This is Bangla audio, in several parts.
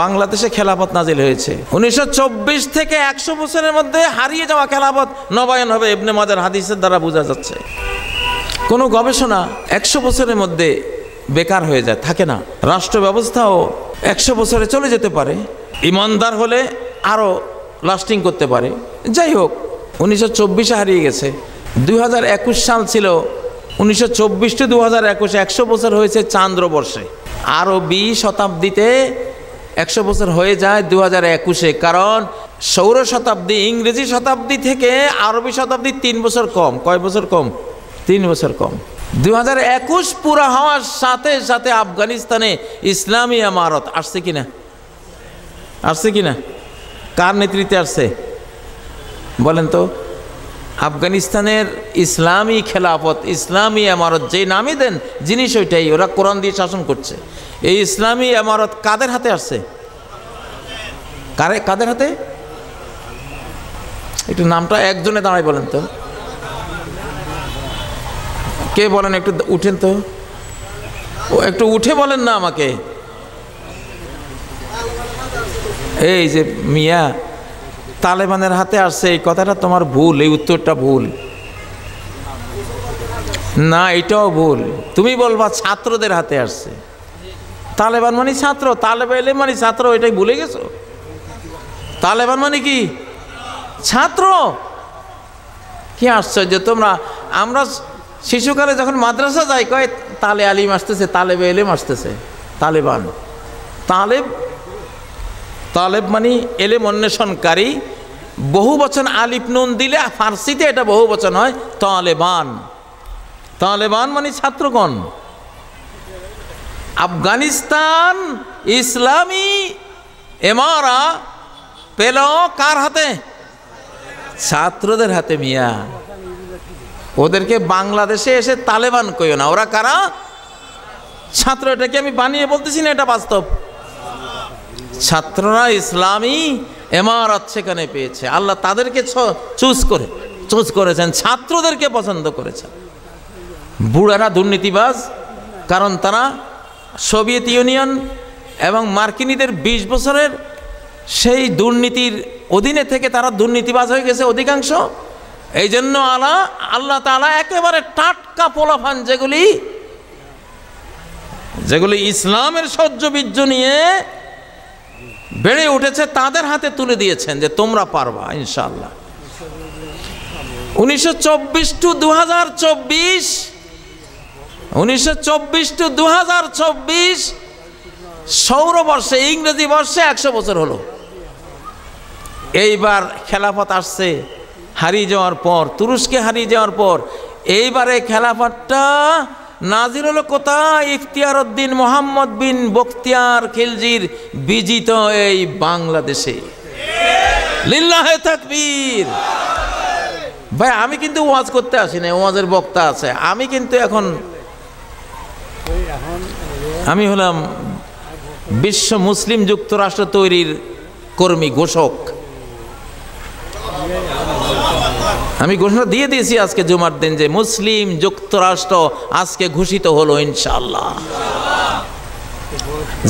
বাংলাদেশে খেলাফত নাজিল হয়েছে 1924 থেকে 100 বছরের মধ্যে হারিয়ে যাওয়া খেলাফত নবায়ন হবে ইবনে মাজার হাদিসের দ্বারা বোঝা যাচ্ছে। কোনো গবেষণা 100 বছরের মধ্যে বেকার হয়ে যায়, থাকে না। রাষ্ট্র ব্যবস্থাও 100 বছরে চলে যেতে পারে, ইমানদার হলে আরো লাস্টিং করতে পারে। যাই হোক, 1924 হারিয়ে গেছে। 2021 সাল ছিল, 1924 টু 2021 100 বছর হয়েছে চান্দ্রবর্ষে। আরো 20 শতাব্দীতে 100 বছর হয়ে যায় 2021-এ, কারণ সৌর শতাব্দী ইংরেজি শতাব্দী থেকে আরবি শতাব্দী 3 বছর কম। কয় বছর কম? 3 বছর কম। 2021 পুরা হওয়ার সাথে সাথে আফগানিস্তানে ইসলামী ইমারত আসছে কিনা? আসছে কিনা? কার নেতৃত্বে আসছে বলেন তো? আফগানিস্তানের ইসলামী খেলাফত, ইসলামী ইমারত, যে নামই দেন জিনিস ওইটাই, ওরা কোরআন দিয়ে শাসন করছে। এই ইসলামী ইমারত কাদের হাতে আসছে? কাদের হাতে? একটু নামটা একজনে দাঁড়াই বলেন তো, কে বলেন? একটু উঠেন তো, ও একটু উঠে বলেন না আমাকে। এই যে মিয়া, তালেবানের হাতে আসছে, এই কথাটা তোমার ভুল, এই উত্তরটা ভুল না, এটাও ভুল। তুমি বলবা ছাত্রদের হাতে আসছে। তালেবান মানে ছাত্র, তালেবান মানে ছাত্র, এটাই ভুলে গেছো? তালেবান মানে কি? ছাত্র। কি আশ্চর্য তোমরা! আমরা শিশুকালে যখন মাদ্রাসা যাই, কয় তালে আলিম আসতেছে, তালেবে এলেম আসতেছে। তালেবান, তালেব মানে এলেম অন্বেষণকারী। বহু বচন আলিফ নুন দিলে ফার্সিতে এটা বহু বচন হয় তালেবান। তালেবান মানে ছাত্রগণ। আফগানিস্তান ইসলামী এমারা পেল কার হাতে? ছাত্রদের হাতে। মিয়া, ওদেরকে বাংলাদেশে এসে তালেবান কইও না, ওরা কারা? ছাত্র। এটাকে আমি বানিয়ে বলতেছি না, এটা বাস্তব। ছাত্ররা ইসলামী এমারত সেখানে পেয়েছে। আল্লাহ তাদেরকে চুজ করেছেন, ছাত্রদেরকে পছন্দ করেছেন। বুড়ারা দুর্নীতিবাজ, কারণ তারা সোভিয়েত ইউনিয়ন এবং মার্কিনীদের 20 বছরের সেই দুর্নীতির অধীনে থেকে তারা দুর্নীতিবাজ হয়ে গেছে অধিকাংশ। এই জন্য আল্লাহ তাআলা একেবারে টাটকা পোলাফান যেগুলি ইসলামের সহ্য বীর্য নিয়ে বেড়ে উঠেছে, তাদের হাতে তুলে দিয়েছেন যে তোমরা পারবা ইনশাআল্লাহ। 1924 টু 2024, 1924 টু 2024 সৌরবর্ষে, ইংরেজি বর্ষে 100 বছর হলো। এইবার খেলাফত আসছে হারিয়ে যাওয়ার পর, তুরস্কে হারিয়ে যাওয়ার পর। এইবারে খেলাফতটা নাজির হলো কোথায়? ইখতিয়ার উদ্দিন মোহাম্মদ বিন বখতিয়ার খিলজির বিজিত এই বাংলাদেশে। লিল্লাহে তাকবীর। ভাই, আমি কিন্তু ওয়াজ করতে আসি না, ওয়াজের বক্তা আছে। আমি কিন্তু আমি হলাম বিশ্ব মুসলিম যুক্তরাষ্ট্র তৈরির কর্মী, ঘোষক। আমি ঘোষণা দিয়ে দিয়েছি আজকে জুমার দিন যে মুসলিম যুক্তরাষ্ট্র আজকে ঘোষিত হলো ইনশাআল্লাহ।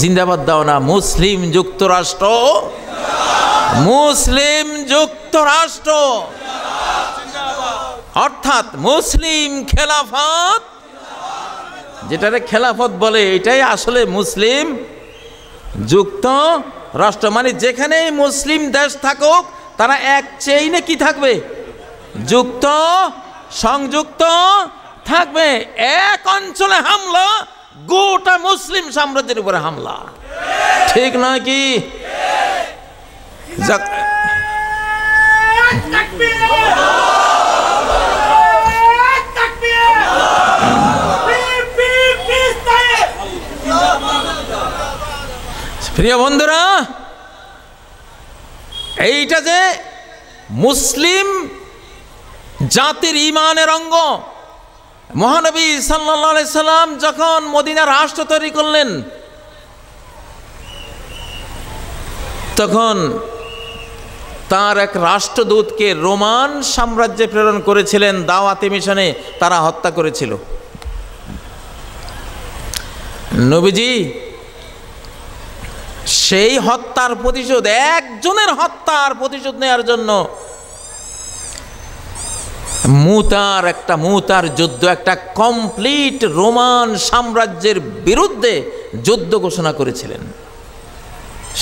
জিন্দাবাদ দাও না মুসলিম যুক্তরাষ্ট্র, মুসলিম যুক্তরাষ্ট্র, অর্থাৎ মুসলিম খেলাফত। যেটারে খেলাফত বলে এটাই আসলে মুসলিম যুক্তরাষ্ট্র। মানে যেখানেই মুসলিম দেশ থাকুক, তারা এক চেইনে কি থাকবে? সংযুক্ত থাকবে। এক অঞ্চলে হামলা, গোটা মুসলিম সাম্রাজ্যের উপরে হামলা, ঠিক নয় কি? প্রিয় বন্ধুরা, এইটা যে মুসলিম জাতির ঈমানের অঙ্গ। মহানবী সাল্লাল্লাহু আলাইহি সাল্লাম যখন মদিনার রাষ্ট্র তৈরি করলেন, তখন তার এক রাষ্ট্রদূতকে রোমান সাম্রাজ্যে প্রেরণ করেছিলেন দাওয়াতি মিশনে। তারা হত্যা করেছিল। নবীজি সেই হত্যার প্রতিশোধ, একজনের হত্যার প্রতিশোধ নেওয়ার জন্য মুতার যুদ্ধ, একটা কমপ্লিট রোমান সাম্রাজ্যের বিরুদ্ধে যুদ্ধ ঘোষণা করেছিলেন।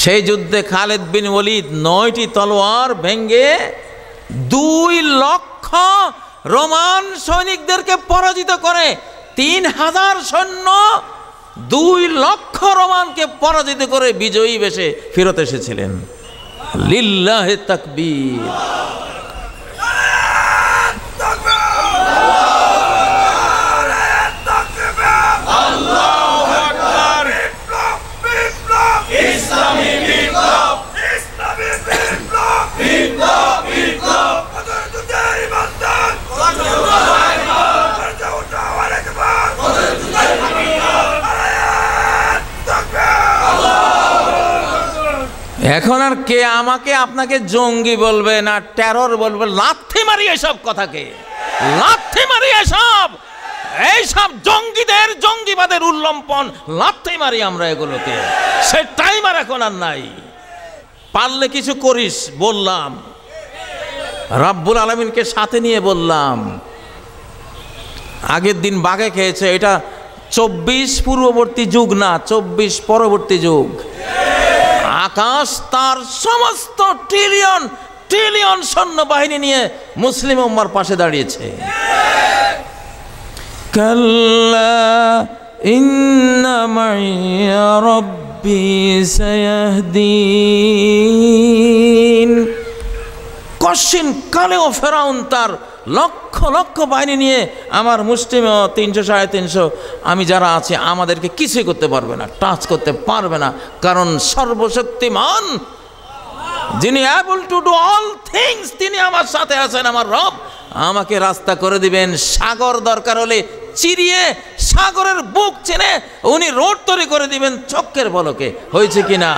সেই যুদ্ধে খালেদ বিন ওয়ালিদ 9টি তলোয়ার ভেঙ্গে 2 লক্ষ রোমান সৈনিকদেরকে পরাজিত করে 3000 সৈন্য 2 লক্ষ রোমানকে পরাজিত করে বিজয়ী বেশে ফেরত এসেছিলেন। লিল্লাহি তাকবীর। এখন আর কে আমাকে আপনাকে জঙ্গি বলবে না টেরর বলবে? লাথি মারি এসব কথাকে, লাথি মারি এইসব জঙ্গিদের, জঙ্গিবাদের উল্লম্পন লাথি মারি আমরা এগুলোকে। সে টাইম আর এখন আর নাই। পারলে কিছু করিস বললাম, রব্বুল আলামিনকে সাথে নিয়ে বললাম। আগের দিন বাঘে খেয়েছে, এটা 24 পূর্ববর্তী যুগ না, 24 পরবর্তী যুগ। আকাশ তার সমস্ত ট্রিলিয়ন ট্রিলিয়ন সৈন্যবাহিনী নিয়ে মুসলিম উম্মার পাশে দাঁড়িয়েছে। কাল্লা ইন্না মাইয়া রাব্বি সায়াহদিন। কশিন কালেও ফেরাউন তার লক্ষ লক্ষ বাহিনী নিয়ে আমার মুসলিমে 300-350 আমি যারা আছে আমাদেরকে কিছুই করতে পারবে না, টাচ করতে পারবে না, কারণ সর্বশক্তিমান যিনি able to do all things তিনি আমার সাথে আছেন। আমার রব আমাকে রাস্তা করে দিবেন। সাগর দরকার হলে চিরিয়ে সাগরের বুক চেনে উনি রোড তৈরি করে দিবেন চক্কের বলকে। হয়েছে কিনা?